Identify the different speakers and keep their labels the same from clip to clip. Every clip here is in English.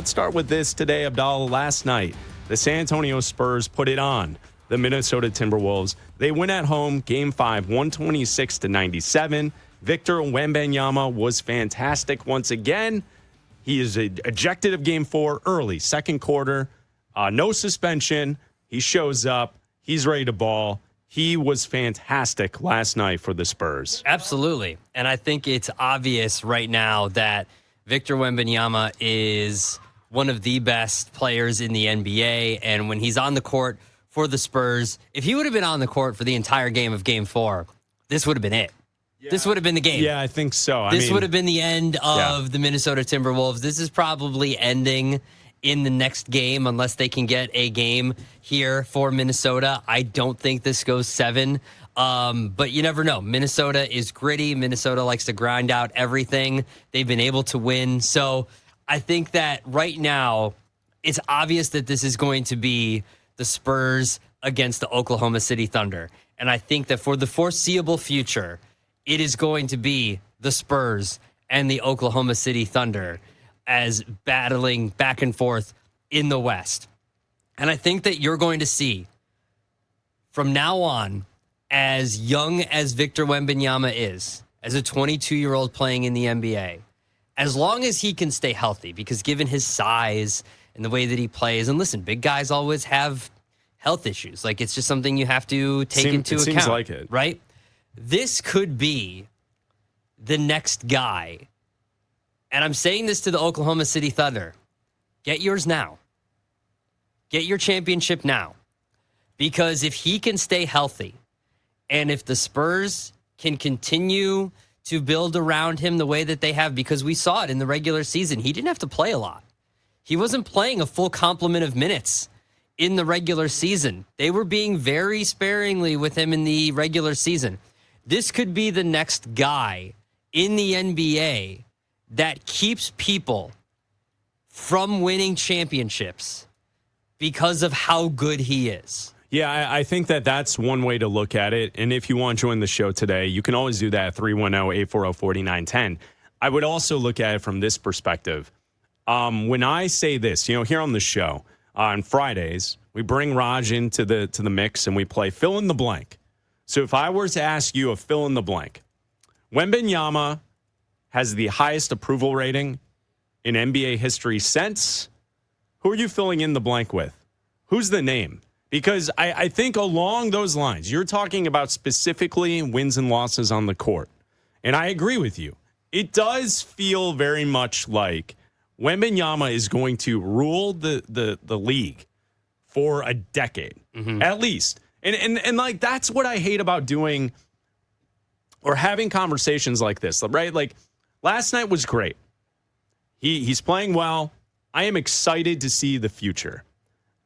Speaker 1: Let's start with this today, Abdalla. Last night, the San Antonio Spurs put it on the Minnesota Timberwolves. They win at home, Game 5, 126-97. Victor Wembanyama was fantastic once again. He is ejected of Game 4 early, second quarter. No suspension. He shows up. He's ready to ball. He was fantastic last night for the Spurs.
Speaker 2: Absolutely. And I think it's obvious right now that Victor Wembanyama is one of the best players in the NBA. And when he's on the court for the Spurs, if he would have been on the court for the entire game of Game 4, this would have been it. Yeah. This would have been the game.
Speaker 1: Yeah, I think so.
Speaker 2: This would have been the end of the Minnesota Timberwolves. This is probably ending in the next game unless they can get a game here for Minnesota. I don't think this goes 7. But you never know. Minnesota is gritty. Minnesota likes to grind out everything. They've been able to win. So I think that right now it's obvious that this is going to be the Spurs against the Oklahoma City Thunder. And I think that for the foreseeable future, it is going to be the Spurs and the Oklahoma City Thunder as battling back and forth in the West. And I think that you're going to see from now on, as young as Victor Wembanyama is, as a 22-year-old playing in the NBA, as long as he can stay healthy, because given his size and the way that he plays, and listen, big guys always have health issues. Like, it's just something you have to take into account.
Speaker 1: Seems like it.
Speaker 2: Right? This could be the next guy. And I'm saying this to the Oklahoma City Thunder. Get yours now. Get your championship now. Because if he can stay healthy, and if the Spurs can continue to build around him the way that they have, because we saw it in the regular season, he didn't have to play a lot. He wasn't playing a full complement of minutes in the regular season. They were being very sparingly with him in the regular season. This could be the next guy in the NBA that keeps people from winning championships because of how good he is.
Speaker 1: Yeah, I think that's one way to look at it. And if you want to join the show today, you can always do that at 310-840-4910. I would also look at it from this perspective. When I say this, here on the show, on Fridays, we bring Raj into the mix and we play fill in the blank. So if I were to ask you a fill in the blank, Wembanyama has the highest approval rating in NBA history since. Who are you filling in the blank with? Who's the name? Because I think along those lines, you're talking about specifically wins and losses on the court. And I agree with you. It does feel very much like Wembanyama is going to rule the league for a decade, at least. And like, that's what I hate about doing or having conversations like this, right? Like, last night was great. He's playing well. I am excited to see the future.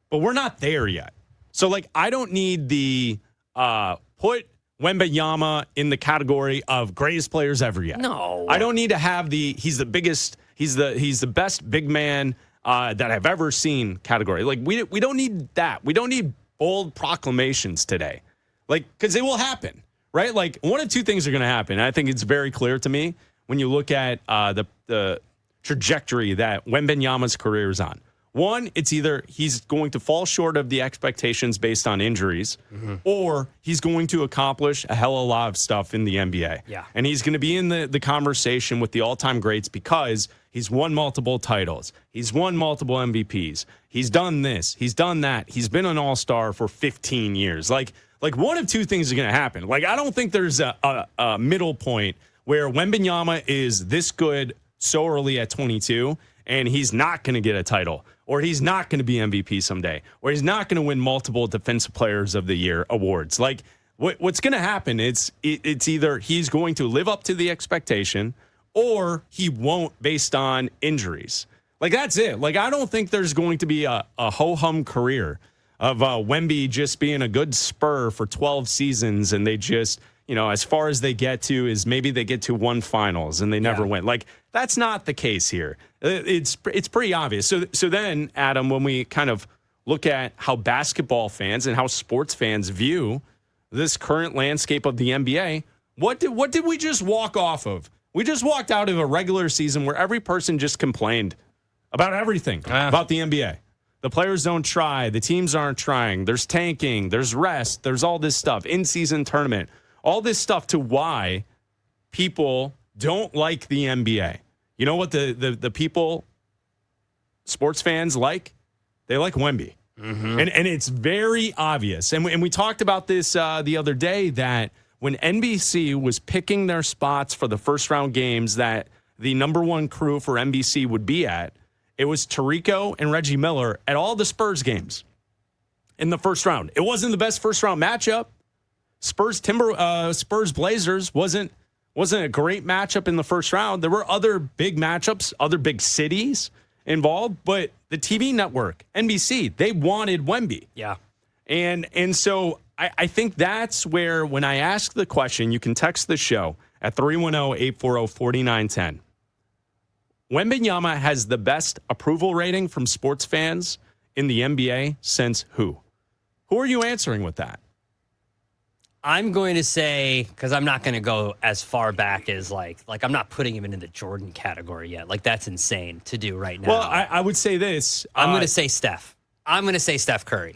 Speaker 1: But we're not there yet. So, like, I don't need the put Wembanyama in the category of greatest players ever yet.
Speaker 2: No.
Speaker 1: I don't need to have he's the biggest, he's the best big man that I've ever seen category. Like, we don't need that. We don't need bold proclamations today. Like, because it will happen, right? Like, one of two things are going to happen. I think it's very clear to me when you look at the trajectory that Wembanyama's career is on. One, it's either he's going to fall short of the expectations based on injuries, or he's going to accomplish a hell of a lot of stuff in the NBA.
Speaker 2: Yeah.
Speaker 1: And he's going to be in the conversation with the all-time greats because he's won multiple titles. He's won multiple MVPs. He's done this. He's done that. He's been an all-star for 15 years. Like one of two things are going to happen. Like, I don't think there's a middle point where Wembanyama is this good so early at 22 and he's not going to get a title, or he's not going to be MVP someday, or he's not going to win multiple Defensive Players of the Year awards. Like, what's going to happen, it's either he's going to live up to the expectation or he won't based on injuries. Like, that's it. Like, I don't think there's going to be a ho-hum career of Wemby just being a good Spur for 12 seasons and they just, as far as they get to is maybe they get to one finals and they never win. Like, that's not the case here. It's pretty obvious. So then, Adam, when we kind of look at how basketball fans and how sports fans view this current landscape of the NBA, what did we just walk off of? We just walked out of a regular season where every person just complained about everything about the NBA. The players don't try. The teams aren't trying. There's tanking. There's rest. There's all this stuff. In-season tournament. All this stuff to why people don't like the NBA. You know what the people, sports fans like? They like Wemby. Mm-hmm. And it's very obvious. And we talked about this the other day that when NBC was picking their spots for the first-round games that the number one crew for NBC would be at, it was Tirico and Reggie Miller at all the Spurs games in the first round. It wasn't the best first-round matchup. Spurs Blazers wasn't a great matchup in the first round. There were other big matchups, other big cities involved, but the TV network, NBC, they wanted Wemby.
Speaker 2: Yeah.
Speaker 1: And so I think that's where, when I ask the question, you can text the show at 310-840-4910. Wembanyama has the best approval rating from sports fans in the NBA since who? Who are you answering with that?
Speaker 2: I'm going to say, because I'm not going to go as far back as like I'm not putting him in the Jordan category yet. Like, that's insane to do right now.
Speaker 1: Well, I would say this.
Speaker 2: I'm going to say Steph. I'm going to say Steph Curry.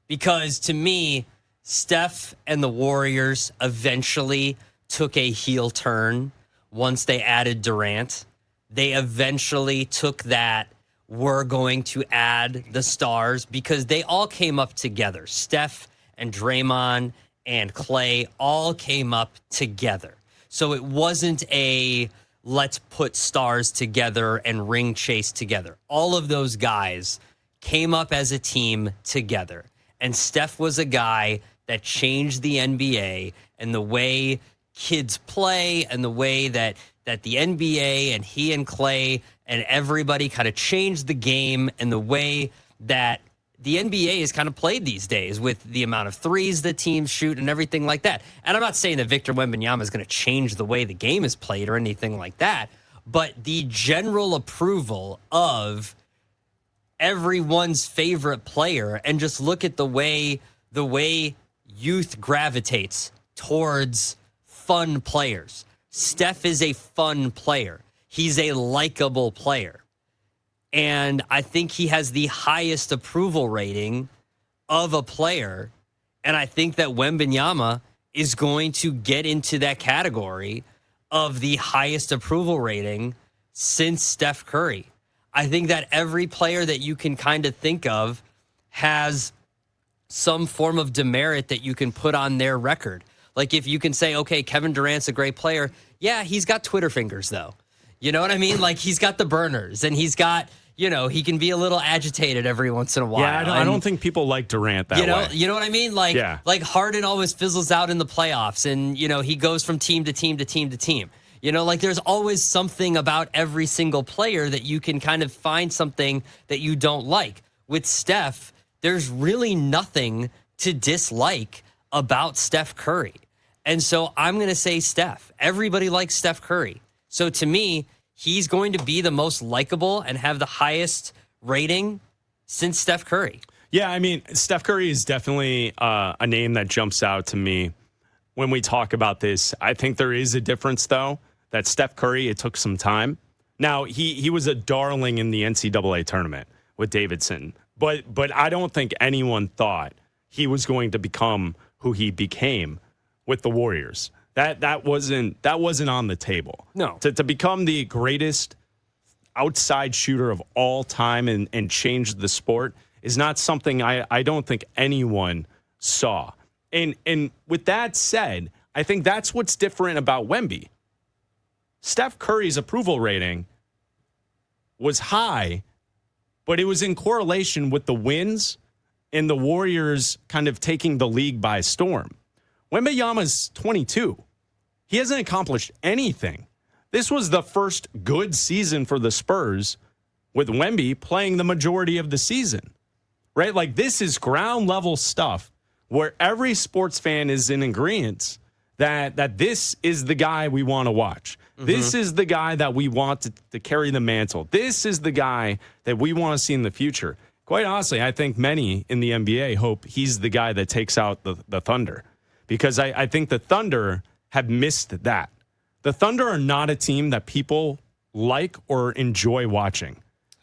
Speaker 2: Because to me, Steph and the Warriors eventually took a heel turn once they added Durant. They eventually took that, we're going to add the stars, because they all came up together. Steph and Draymond and Clay all came up together. So it wasn't a let's put stars together and ring chase together. All of those guys came up as a team together. And Steph was a guy that changed the NBA and the way kids play and the way that the NBA and he and Clay and everybody kind of changed the game and the way that the NBA is kind of played these days with the amount of threes that teams shoot and everything like that. And I'm not saying that Victor Wembanyama is going to change the way the game is played or anything like that, but the general approval of everyone's favorite player, and just look at the way youth gravitates towards fun players. Steph is a fun player. He's a likable player. And I think he has the highest approval rating of a player. And I think that Wembanyama is going to get into that category of the highest approval rating since Steph Curry. I think that every player that you can kind of think of has some form of demerit that you can put on their record. Like, if you can say, okay, Kevin Durant's a great player. Yeah, he's got Twitter fingers, though. You know what I mean? Like, he's got the burners, and he's got, he can be a little agitated every once in a while.
Speaker 1: Yeah, I don't think people like Durant that way.
Speaker 2: You know what I mean? Like, like Harden always fizzles out in the playoffs, and, he goes from team to team to team to team. Like, there's always something about every single player that you can kind of find something that you don't like. With Steph, there's really nothing to dislike about Steph Curry. And so I'm going to say Steph. Everybody likes Steph Curry. So to me, he's going to be the most likable and have the highest rating since Steph Curry.
Speaker 1: Yeah, I mean, Steph Curry is definitely a name that jumps out to me when we talk about this. I think there is a difference, though, that Steph Curry, it took some time. Now, he was a darling in the NCAA tournament with Davidson, but I don't think anyone thought he was going to become who he became with the Warriors. That wasn't on the table.
Speaker 2: No.
Speaker 1: To become the greatest outside shooter of all time and change the sport is not something I don't think anyone saw. And with that said, I think that's what's different about Wemby. Steph Curry's approval rating was high, but it was in correlation with the wins and the Warriors kind of taking the league by storm. Wembanyama's 22. He hasn't accomplished anything. This was the first good season for the Spurs with Wemby playing the majority of the season, right? Like, this is ground level stuff where every sports fan is in agreement that this is the guy we want to watch. Mm-hmm. This is the guy that we want to carry the mantle. This is the guy that we want to see in the future. Quite honestly, I think many in the NBA hope he's the guy that takes out the Thunder, because I think the Thunder have missed that. The Thunder are not a team that people like or enjoy watching.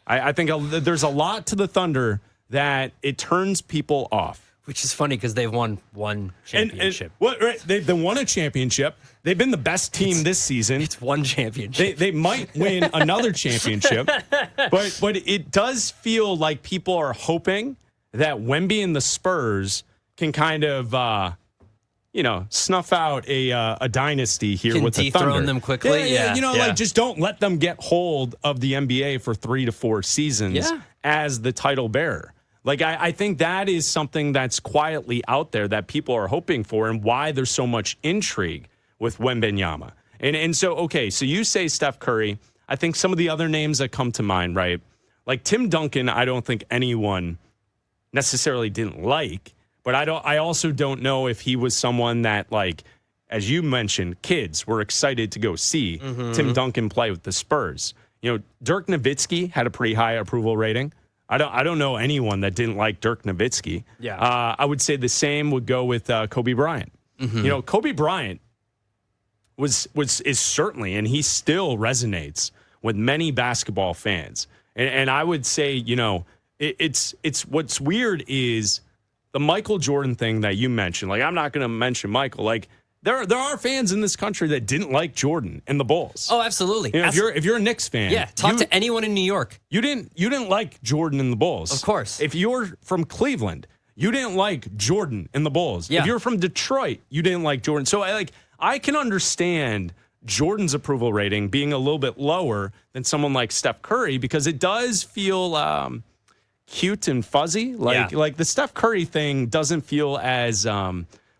Speaker 1: I think there's a lot to the Thunder that it turns people off.
Speaker 2: Which is funny because they've won one championship.
Speaker 1: Right, they won a championship. They've been the best team this season.
Speaker 2: It's one championship.
Speaker 1: They might win another championship, but it does feel like people are hoping that Wemby and the Spurs can kind of, snuff out a dynasty here
Speaker 2: Can
Speaker 1: with the Thunder.
Speaker 2: dethrone them quickly. Yeah.
Speaker 1: Like just don't let them get hold of the NBA for 3 to 4 seasons as the title bearer. Like, I think that is something that's quietly out there that people are hoping for and why there's so much intrigue with Wembanyama. And so you say Steph Curry. I think some of the other names that come to mind, right? Like Tim Duncan, I don't think anyone necessarily didn't like, but I also don't know if he was someone that, like, as you mentioned, kids were excited to go see Tim Duncan play with the Spurs. Dirk Nowitzki had a pretty high approval rating. I don't know anyone that didn't like Dirk Nowitzki.
Speaker 2: Yeah.
Speaker 1: I would say the same would go with Kobe Bryant. Kobe Bryant is certainly, and he still resonates with many basketball fans. And I would say, it's what's weird is the Michael Jordan thing that you mentioned. Like, I'm not going to mention Michael. Like, there are fans in this country that didn't like Jordan and the Bulls.
Speaker 2: Oh, absolutely.
Speaker 1: If you're a Knicks fan,
Speaker 2: talk to anyone in New York.
Speaker 1: You didn't like Jordan and the Bulls.
Speaker 2: Of course.
Speaker 1: If you're from Cleveland, you didn't like Jordan and the Bulls.
Speaker 2: Yeah.
Speaker 1: If you're from Detroit, you didn't like Jordan. So I can understand Jordan's approval rating being a little bit lower than someone like Steph Curry because it does feel cute and fuzzy. Like the Steph Curry thing doesn't feel as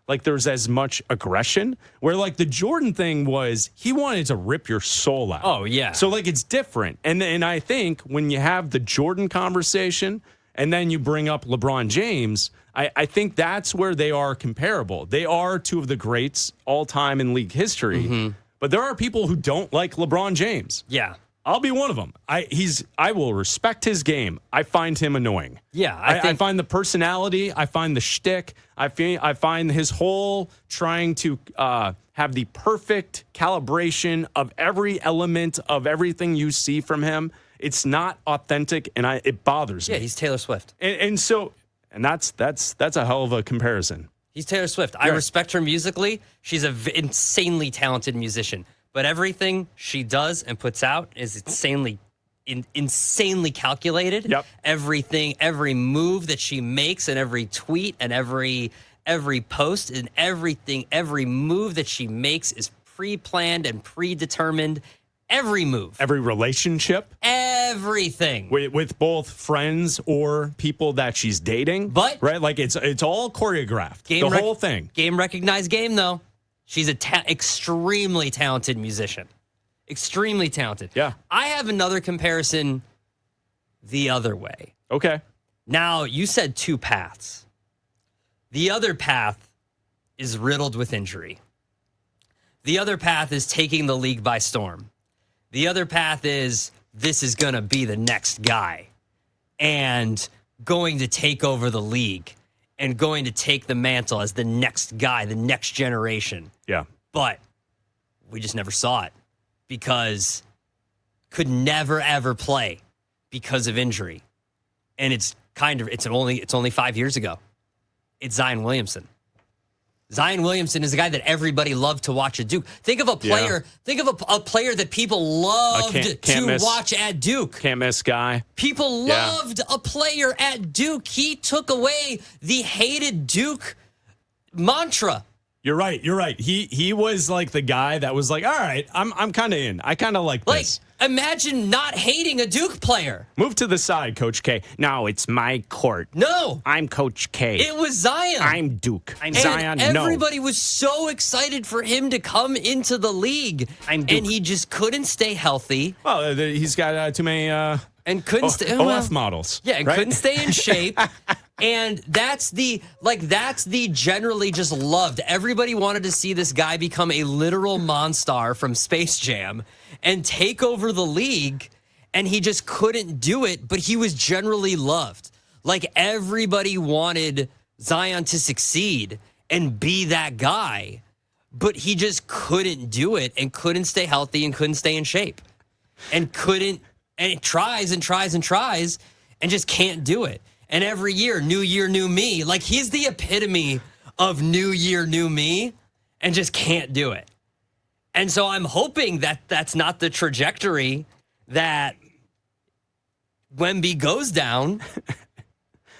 Speaker 1: like there's as much aggression, where like the Jordan thing was he wanted to rip your soul out.
Speaker 2: Oh, yeah.
Speaker 1: So like it's different. And I think when you have the Jordan conversation and then you bring up LeBron James, I think that's where they are comparable. They are two of the greats all time in league history. But there are people who don't like LeBron James.
Speaker 2: Yeah.
Speaker 1: I'll be one of them. I will respect his game. I find him annoying.
Speaker 2: Yeah,
Speaker 1: I find the personality. I find the shtick. I find his whole trying to have the perfect calibration of every element of everything you see from him. It's not authentic, and it bothers me.
Speaker 2: Yeah, he's Taylor Swift,
Speaker 1: and that's a hell of a comparison.
Speaker 2: He's Taylor Swift. I respect her musically. She's an insanely talented musician. But everything she does and puts out is insanely calculated.
Speaker 1: Yep.
Speaker 2: Everything, every move that she makes and every tweet and every post and everything, every move that she makes is pre-planned and predetermined. Every move.
Speaker 1: Every relationship.
Speaker 2: Everything.
Speaker 1: With both friends or people that she's dating.
Speaker 2: But
Speaker 1: right? Like it's all choreographed. The whole thing.
Speaker 2: Game recognized game, though. She's an extremely talented musician. Extremely talented.
Speaker 1: Yeah.
Speaker 2: I have another comparison the other way.
Speaker 1: Okay.
Speaker 2: Now, you said two paths. The other path is riddled with injury. The other path is taking the league by storm. The other path is this is going to be the next guy and going to take over the league. And going to take the mantle as the next guy, the next generation.
Speaker 1: Yeah.
Speaker 2: But we just never saw it because could never, ever play because of injury. And it's only 5 years ago. It's Zion Williamson. Zion Williamson is a guy that everybody loved to watch at Duke. Think of a player.
Speaker 1: Yeah.
Speaker 2: Think of a player that people loved to watch at Duke.
Speaker 1: Can't miss guy.
Speaker 2: People loved a player at Duke. He took away the hated Duke mantra.
Speaker 1: You're right. He was like the guy that was like, all right, I'm kind of in. I kind of like this.
Speaker 2: Imagine not hating a Duke player.
Speaker 1: Move to the side, Coach K. No, it's my court.
Speaker 2: No.
Speaker 1: I'm Coach K.
Speaker 2: It was Zion.
Speaker 1: I'm Duke. I'm
Speaker 2: Zion. Everybody was so excited for him to come into the league.
Speaker 1: I'm Duke.
Speaker 2: And he just couldn't stay healthy.
Speaker 1: Well, he's got too many
Speaker 2: and couldn't stay
Speaker 1: OF models.
Speaker 2: Yeah, and
Speaker 1: right?
Speaker 2: couldn't stay in shape. And that's the generally just loved. Everybody wanted to see this guy become a literal monster from Space Jam and take over the league, and he just couldn't do it, but he was generally loved. Like everybody wanted Zion to succeed and be that guy, but he just couldn't do it and couldn't stay healthy and couldn't stay in shape and couldn't And it tries and tries and tries and just can't do it. And every year, new me. Like, he's the epitome of new year, new me, and just can't do it. And so I'm hoping that that's not the trajectory that Wemby goes down.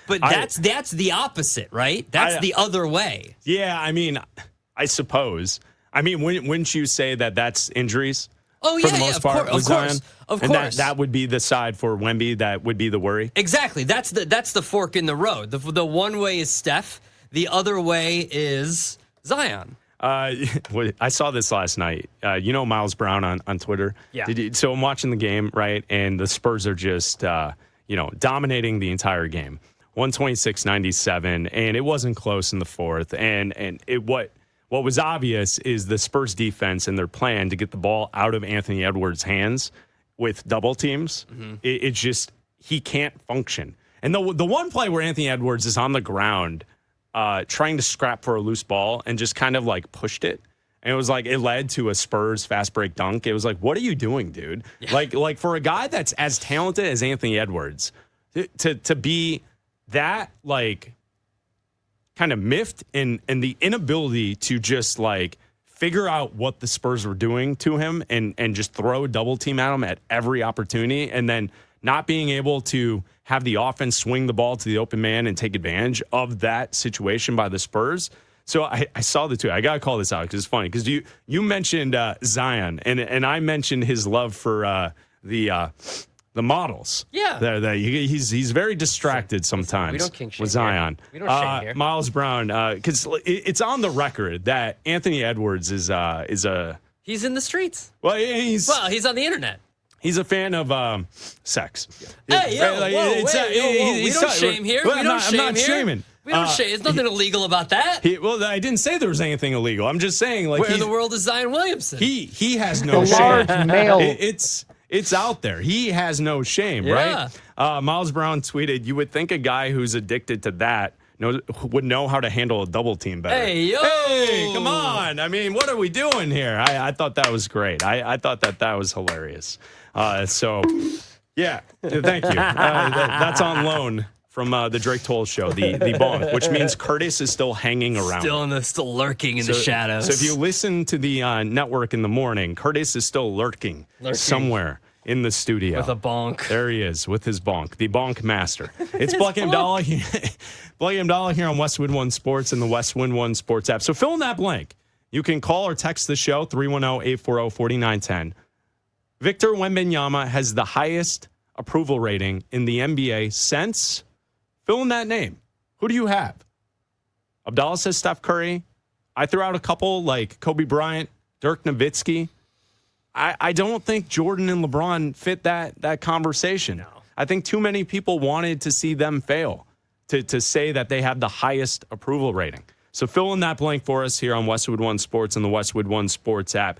Speaker 2: But that's the opposite, right? That's the other way.
Speaker 1: Yeah, I mean, I suppose. I mean, wouldn't you say that that's injuries?
Speaker 2: Oh,
Speaker 1: for
Speaker 2: yeah,
Speaker 1: the most part,
Speaker 2: of course.
Speaker 1: And that would be the side for Wemby that would be the worry?
Speaker 2: Exactly. That's the fork in the road. The one way is Steph. The other way is Zion.
Speaker 1: I saw this last night. Miles Brown on Twitter?
Speaker 2: Yeah.
Speaker 1: So I'm watching the game, right? And the Spurs are just, dominating the entire game. 126-97, and it wasn't close in the fourth. And what was obvious is the Spurs defense and their plan to get the ball out of Anthony Edwards' hands with double teams. Mm-hmm. It's just, he can't function. And the one play where Anthony Edwards is on the ground trying to scrap for a loose ball and just kind of like pushed it. And it was like, it led to a Spurs fast break dunk. It was like, what are you doing, dude? Yeah. Like for a guy that's as talented as Anthony Edwards, to be that like kind of miffed and the inability to just like figure out what the Spurs were doing to him and just throw a double team at him at every opportunity, and then not being able to have the offense swing the ball to the open man and take advantage of that situation by the Spurs. So I saw the two. I got to call this out because it's funny because you mentioned Zion and I mentioned his love for the models.
Speaker 2: Yeah.
Speaker 1: He's very distracted sometimes.
Speaker 2: We don't kink shame
Speaker 1: with Zion.
Speaker 2: Here. We don't shame here.
Speaker 1: Miles Brown, because it's on the record that Anthony Edwards is a...
Speaker 2: He's in the streets.
Speaker 1: Well, he's
Speaker 2: on the internet.
Speaker 1: He's a fan of sex.
Speaker 2: Hey, yo, we don't shame here.
Speaker 1: Well, I'm not shaming.
Speaker 2: We don't shame. There's nothing illegal about that.
Speaker 1: I didn't say there was anything illegal. I'm just saying, like,
Speaker 2: where in the world is Zion Williamson?
Speaker 1: He has no shame.
Speaker 3: Large male.
Speaker 1: It's out there. He has no shame, right? Miles Brown tweeted, "You would think a guy who's addicted to that would know how to handle a double team better." Hey, come on. I mean, what are we doing here? I thought that was great. I thought that was hilarious. Yeah, thank you. That's on loan from the Drake Toll show, the bonk, which means Curtis is still hanging around.
Speaker 2: Still lurking in the shadows.
Speaker 1: So if you listen to the network in the morning, Curtis is still lurking somewhere in the studio.
Speaker 2: With a bonk.
Speaker 1: There he is, with his bonk, the bonk master. It's Bleck Abdalla here. Bleck Abdalla here on Westwood One Sports and the Westwood One Sports app. So fill in that blank. You can call or text the show, 310-840-4910. Victor Wembanyama has the highest approval rating in the NBA since... Fill in that name. Who do you have? Abdallah says Steph Curry. I threw out a couple like Kobe Bryant, Dirk Nowitzki. I don't think Jordan and LeBron fit that conversation.
Speaker 2: No.
Speaker 1: I think too many people wanted to see them fail to say that they have the highest approval rating. So fill in that blank for us here on Westwood One Sports and the Westwood One Sports app.